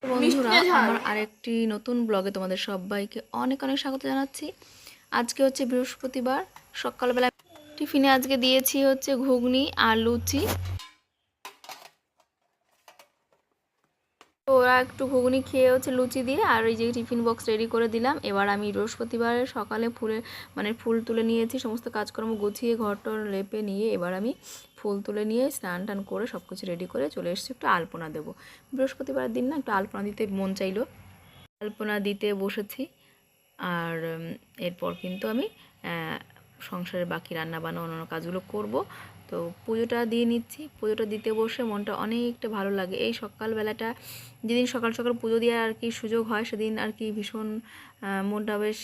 বন্ধুরা, আমার আরেকটি নতুন ব্লগে তোমাদের সবাইকে অনেক অনেক স্বাগত জানাচ্ছি। আজকে হচ্ছে বৃহস্পতিবার। সকালবেলা টিফিনে আজকে দিয়েছি হচ্ছে ঘুগনি আর লুচি। তো ওরা একটু ঘুগনি খেয়ে হচ্ছে লুচি দিয়ে, আর এই যে টিফিন বক্স রেডি করে দিলাম। এবার আমি বৃহস্পতিবারের সকালে ফুল তুলে নিয়েছি, সমস্ত কাজকর্ম গুছিয়ে ঘরটর লেপে নিয়ে এবার আমি ফুল তুলে নিয়ে স্নান টান করে সব কিছু রেডি করে চলে এসেছি। একটু আলপনা দেবো, বৃহস্পতিবারের দিন না একটু আলপনা দিতে মন চাইলো, আলপনা দিতে বসেছি। আর এরপর কিন্তু আমি সংসারের বাকি রান্নাবান্না অন্যান্য কাজগুলো করব। তো পুজোটা দিয়ে নিচ্ছি। পুজোটা দিতে বসে মনটা অনেকটা ভালো লাগে। এই সকালবেলাটা যেদিন সকাল সকাল পুজো দেওয়ার আর কি সুযোগ হয়, সেদিন আর কি ভীষণ মনটা বেশ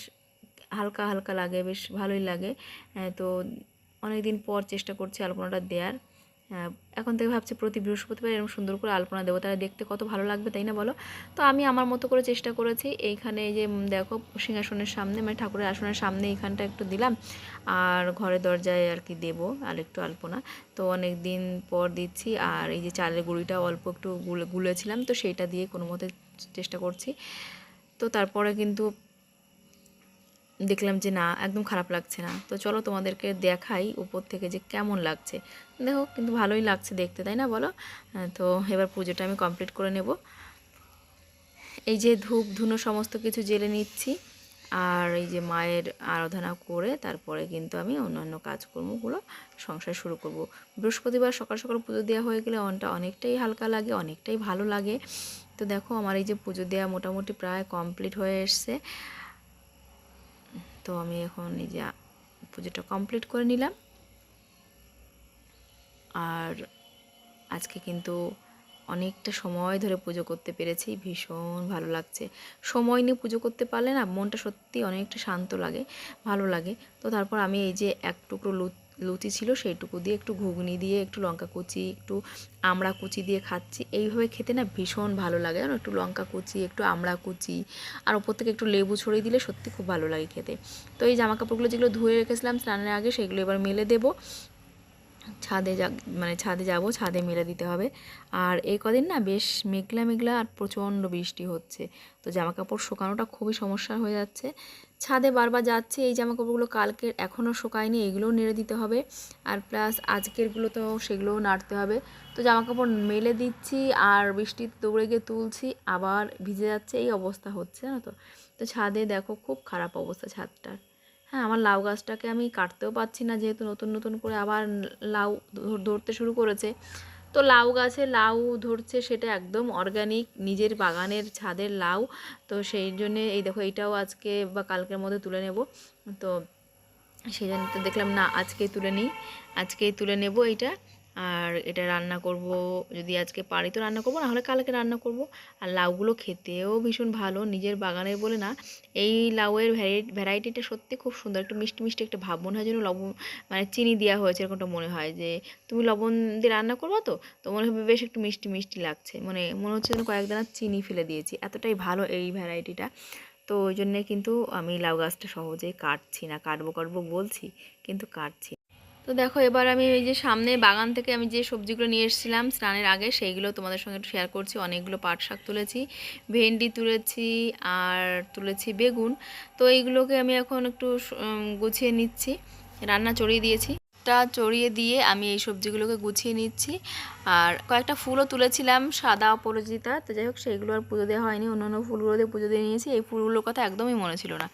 হালকা হালকা লাগে, বেশ ভালোই লাগে। তো অনেক দিন পর চেষ্টা করছি আলপনাটা দেওয়ার। এখন থেকে ভাবছি প্রতি বৃহস্পতিবার এরকম সুন্দর করে আলপনা দেবো, তারা দেখতে কত ভালো লাগবে, তাই না বলো? তো আমি আমার মতো করে চেষ্টা করেছি। এইখানে এই যে দেখো সিংহাসনের সামনে, মানে ঠাকুরের আসনের সামনে এইখানটা একটু দিলাম, আর ঘরের দরজায় আর কি দেবো আর একটু আলপনা। তো অনেক দিন পর দিচ্ছি। আর এই যে চালের গুঁড়িটা অল্প একটু গুলেছিলাম, তো সেইটা দিয়ে কোনো মতে চেষ্টা করছি। তো তারপরে কিন্তু দেখলাম যে না, একদম খারাপ লাগছে না। তো চলো তোমাদেরকে দেখাই উপর থেকে যে কেমন লাগছে। দেখো কিন্তু ভালোই লাগছে দেখতে, তাই না বলো? তো এবার পুজোটা আমি কমপ্লিট করে নেব। এই যে ধূপ ধুনো সমস্ত কিছু জেলে নিচ্ছি, আর এই যে মায়ের আরাধনা করে তারপরে কিন্তু আমি অন্যান্য কাজকর্মগুলো সংসার শুরু করব। বৃহস্পতিবার সকাল সকাল পুজো দেওয়া হয়ে গেলে মনটা অনেকটাই হালকা লাগে, অনেকটাই ভালো লাগে। তো দেখো আমার এই যে পুজো দেওয়া মোটামুটি প্রায় কমপ্লিট হয়ে এসছে। তো আমি এখন এই যে পুজোটা কমপ্লিট করে নিলাম। আর আজকে কিন্তু অনেকটা সময় ধরে পুজো করতে পেরেছি, ভীষণ ভালো লাগছে। সময় নিয়ে পুজো করতে পারলে না মনটা সত্যি অনেকটা শান্ত লাগে, ভালো লাগে। তো তারপর আমি এই যে এক টুকরো লুচি ছিল, সেইটুকু দিয়ে একটু ঘুগনি দিয়ে একটু লঙ্কা কুচি একটু আমড়া কুচি দিয়ে খাচ্ছি। এইভাবে খেতে না ভীষণ ভালো লাগে, জানো? একটু লঙ্কা কুচি একটু আমড়া কুচি আর ওপর থেকে একটু লেবু ছড়িয়ে দিলে সত্যি খুব ভালো লাগে খেতে। তো এই জামা কাপড়গুলো যেগুলো ধুয়ে রেখেছিলাম স্নানের আগে, সেগুলো এবার মেলে দেবো। ছাদে যাব, ছাদে মেলে দিতে হবে। আর এই কদিন না বেশ মেঘলা মেঘলা আর প্রচণ্ড বৃষ্টি হচ্ছে, তো জামা কাপড় শুকানোটা খুবই সমস্যা হয়ে যাচ্ছে। ছাদে বারবার যাচ্ছে, এই জামা কাপড়গুলো কালকের এখনও শুকায়নি, এগুলোও নেড়ে দিতে হবে। আর প্লাস আজকেরগুলো তো সেগুলোও নাড়তে হবে। তো জামা কাপড় মেলে দিচ্ছি আর বৃষ্টিতে দৌড়ে গিয়ে তুলছি, আবার ভিজে যাচ্ছে, এই অবস্থা হচ্ছে, জানো তো? তো ছাদে দেখো খুব খারাপ অবস্থা ছাদটার। হ্যাঁ, আমার লাউ গাছটাকে আমি কাটতেও পারছি না, যেহেতু নতুন নতুন করে আবার লাউ ধরতে শুরু করেছে। তো লাউ গাছে লাউ ধরছে, সেটা একদম অর্গানিক নিজের বাগানের ছাদের লাউ। তো সেই জন্যে এই দেখো এইটাও আজকে বা কালকের মধ্যে তুলে নেব। তো সেই জন্য তো দেখলাম না আজকেই তুলে নেব এইটা। আর এটা রান্না করব, যদি আজকে পারি তো রান্না করব, নাহলে কালকে রান্না করব। আর লাউগুলো খেতেও ভীষণ ভালো, নিজের বাগানের বলে না। এই লাউয়ের ভ্যারাইটিটা সত্যি খুব সুন্দর, একটু মিষ্টি মিষ্টি একটা ভাব, মনে হয় যেন লবণ মানে চিনি দেওয়া হয়েছে, এরকমটা মনে হয়। যে তুমি লবণ দিয়ে রান্না করবো, তো মনে হবে বেশ একটু মিষ্টি মিষ্টি লাগছে, মনে হচ্ছে যেন কয়েক দানা চিনি ফেলে দিয়েছি, এতটাই ভালো এই ভ্যারাইটিটা। তো ওই জন্যে কিন্তু আমি লাউ গাছটা সহজেই কাটছি না, কাটবো বলছি কিন্তু কাটছি। তো দেখো এবার আমি এই যে সামনে বাগান থেকে আমি যে সবজিগুলো নিয়ে এসেছিলাম স্নানের আগে, সেইগুলো তোমাদের সঙ্গে একটু শেয়ার করছি। অনেকগুলো পাট শাক তুলেছি, ভেন্ডি তুলেছি, আর তুলেছি বেগুন। তো এইগুলোকে আমি এখন একটু গুছিয়ে নিচ্ছি, রান্না চড়িয়ে দিয়েছি, টা চড়িয়ে দিয়ে আমি এই সবজিগুলোকে গুছিয়ে নিচ্ছি। আর কয়েকটা ফুলও তুলেছিলাম, সাদা অপরাজিতা, তো যাই হোক সেইগুলো আর পুজো দেওয়া হয়নি, অন্যান্য ফুলগুলো দিয়ে পুজো দিয়ে নিয়েছি। এই ফুলগুলোর কথা একদমই মনে ছিল না।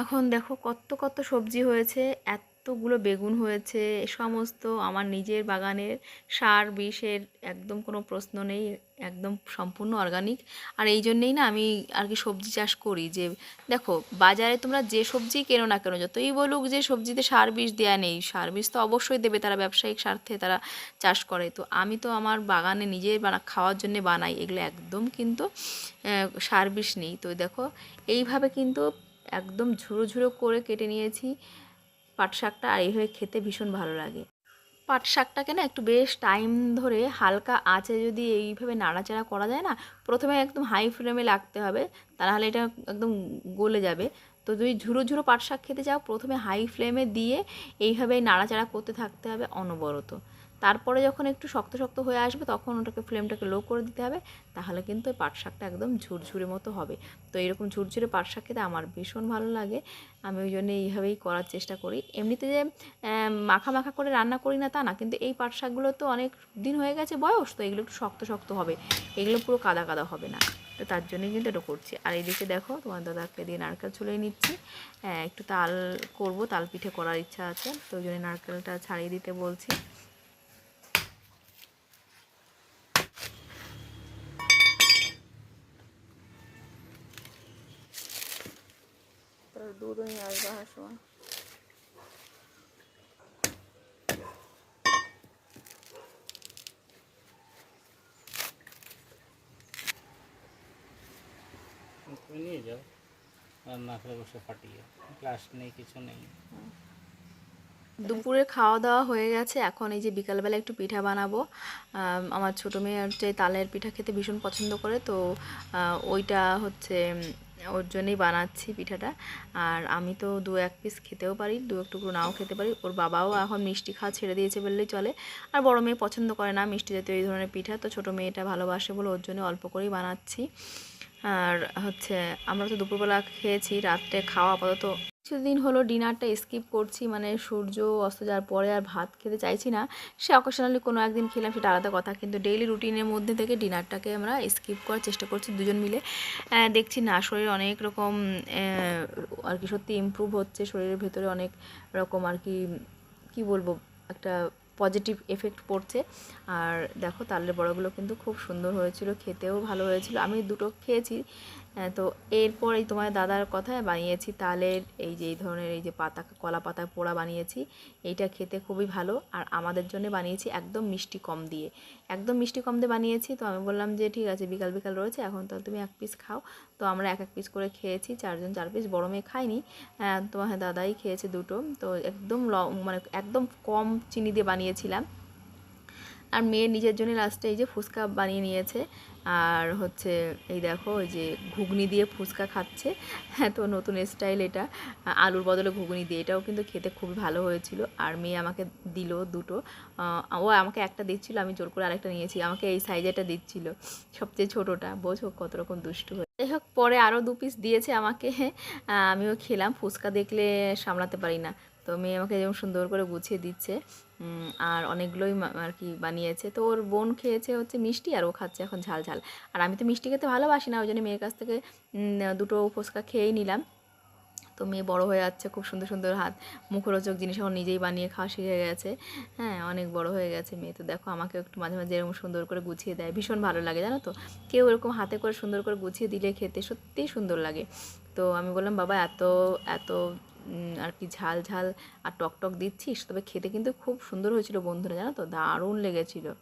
এখন দেখো কত কত সবজি হয়েছে, এতগুলো বেগুন হয়েছে, সমস্ত আমার নিজের বাগানের, সার বিষের একদম কোনো প্রশ্ন নেই, একদম সম্পূর্ণ অর্গানিক। আর এই জন্যেই না আমি আর কি সবজি চাষ করি। যে দেখো বাজারে তোমরা যে সবজি কেনো না কেন, যতই বলুক যে সবজিতে সার বিষ দেওয়া নেই, সার বিষ তো অবশ্যই দেবে, তারা ব্যবসায়িক স্বার্থে তারা চাষ করে। তো আমি তো আমার বাগানে নিজের খাওয়ার জন্য বানাই, এগুলো একদম কিন্তু সার বিষ নেই। তো দেখো এইভাবে কিন্তু একদম ঝুরো ঝুরো করে কেটে নিয়েছি পাট শাকটা, আর এইভাবে খেতে ভীষণ ভালো লাগে। পাট শাকটাকে না একটু বেশ টাইম ধরে হালকা আঁচে যদি এইভাবে নাড়াচাড়া করা যায় না, প্রথমে একদম হাই ফ্লেমে লাগতে হবে, তা নাহলে এটা একদম গলে যাবে। তো যদি ঝুরো ঝুরো পাট শাক খেতে চাও, প্রথমে হাই ফ্লেমে দিয়ে এইভাবে নাড়াচাড়া করতে থাকতে হবে অনবরত। তারপরে যখন একটু শক্ত শক্ত হয়ে আসবে তখন ওটাকে ফ্লেমটাকে লো করে দিতে হবে, তাহলে কিন্তু ওই পাট শাকটা একদম ঝুরঝুরে মতো হবে। তো এরকম ঝুরঝুরে পাট শাক খেতে আমার ভীষণ ভালো লাগে, আমি ওই জন্য এইভাবেই করার চেষ্টা করি। এমনিতে যে মাখা মাখা করে রান্না করি না তা না, কিন্তু এই পাট শাকগুলো তো অনেক দিন হয়ে গেছে বয়স, তো এগুলো একটু শক্ত শক্ত হবে, এগুলো পুরো কাদা কাদা হবে না, তো তার জন্যই কিন্তু এটা করছি। আর এইদিকে দেখো তোমার দাদাকে দিয়ে নারকেল ছুলিয়ে নিচ্ছি, একটু তাল করব, তাল পিঠে করার ইচ্ছা আছে, তো ওই জন্য নারকেলটা ছাড়িয়ে দিতে বলছি। দুধ নিয়ে আসবো আসার সময়। তুমি নিয়ে যাও, রান্না করে বসে ফাটিয়ে, ক্লাস নেই কিছু নেই। দুপুরে খাওয়া দাওয়া হয়ে গেছে, এখন এই যে বিকালবেলা একটু পিঠা বানাবো। আমার ছোটো মেয়ে হচ্ছে তালের পিঠা খেতে ভীষণ পছন্দ করে, তো ওইটা হচ্ছে ওর জন্যই বানাচ্ছি পিঠাটা। আর আমি তো 2-1 পিস খেতেও পারি, 2-1 টুকরো নাও খেতে পারি। ওর বাবাও এখন মিষ্টি খাওয়া ছেড়ে দিয়েছে বললেই চলে। আর বড় মেয়ে পছন্দ করে না মিষ্টি জাতীয় এই ধরনের পিঠা, তো ছোটো মেয়েটা ভালোবাসে বলে ওর জন্য অল্প করেই বানাচ্ছি। আর হচ্ছে আমরা তো দুপুরবেলা খেয়েছি, রাত্রে খাওয়া আপাতত কিছুদিন হলো ডিনারটা স্কিপ করছি, মানে সূর্য অস্ত যাওয়ার পরে আর ভাত খেতে চাইছি না। সে অকেশনালি কোনো একদিন খেলাম, সেটা আলাদা কথা, কিন্তু ডেইলি রুটিনের মধ্যে থেকে ডিনারটাকে আমরা স্কিপ করার চেষ্টা করছি দুজন মিলে। দেখছি না শরীর অনেক রকম আর কি সত্যি ইমপ্রুভ হচ্ছে, শরীরের ভেতরে অনেক রকম আর কি কী বলবো, একটা পজিটিভ এফেক্ট পড়ছে। আর দেখো তালের বড়াগুলো কিন্তু খুব সুন্দর হয়েছিল, খেতেও ভালো হয়েছিল, আমি দুটো খেয়েছি। তো এরপর এই তোমার দাদার কথায় বানিয়েছি তালের এই যে এই ধরনের এই যে পাতা, কলা পাতার পোড়া বানিয়েছি, এইটা খেতে খুবই ভালো। আর আমাদের জন্য বানিয়েছি একদম মিষ্টি কম দিয়ে, একদম মিষ্টি কম দিয়ে বানিয়েছি। তো আমি বললাম যে ঠিক আছে বিকাল বিকাল রয়েছে, এখন তাহলে তুমি 1 পিস খাও। তো আমরা 1-1 পিস করে খেয়েছি, 4 জন 4 পিস, বড় মেয়ে খায়নি, তোমার দাদাই খেয়েছে দুটো। তো একদম মানে একদম কম চিনি দিয়ে বানিয়েছিলাম। আর মেয়ে নিজের জন্য লাস্টে এই যে ফুচকা বানিয়ে নিয়েছে, আর হচ্ছে এই দেখো ওই যে ঘুগনি দিয়ে ফুচকা খাচ্ছে। হ্যাঁ, তো নতুন স্টাইল এটা, আলুর বদলে ঘুগনি দিয়ে, এটাও কিন্তু খেতে খুবই ভালো হয়েছিল। আর মেয়ে আমাকে দিল দুটো, ও আমাকে একটা দিচ্ছিল, আমি জোর করে আরেকটা নিয়েছি, আমাকে এই সাইজেটা দিচ্ছিল, সবচেয়ে ছোটোটা, বোঝো কত রকম দুষ্টু হয়ে। যাই হোক পরে আরও 2 পিস দিয়েছে আমাকে, আমিও খেলাম, ফুচকা দেখলে সামলাতে পারি না, তো মেয়ে আমাকে যেমন সুন্দর করে গুছিয়ে দিচ্ছে। আর অনেকগুলোই আর কি বানিয়েছে, তো ওর বোন খেয়েছে হচ্ছে মিষ্টি, আর ও খাচ্ছে এখন ঝাল ঝাল। আর আমি তো মিষ্টি খেতে ভালোবাসি না, ওই জন্য মেয়ের কাছ থেকে দুটো ফুচকা খেয়েই নিলাম। তো মেয়ে বড় হয়ে যাচ্ছে, খুব সুন্দর সুন্দর হাত মুখরোচক জিনিস এখন নিজেই বানিয়ে খাওয়া শিখে গেছে। হ্যাঁ, অনেক বড় হয়ে গেছে মেয়ে, তো দেখো আমাকে একটু মাঝে মাঝে এরকম সুন্দর করে গুছিয়ে দেয়, ভীষণ ভালো লাগে জানো তো, কেউ এরকম হাতে করে সুন্দর করে গুছিয়ে দিলে খেতে সত্যিই সুন্দর লাগে। তো আমি বললাম বাবা এত এত আর কি ঝাল ঝাল আর টক টক দিচ্ছিস, তবে খেতে কিন্তু খুব সুন্দর হয়েছিল বন্ধুরা, জানো তো দারুণ লেগেছিলো।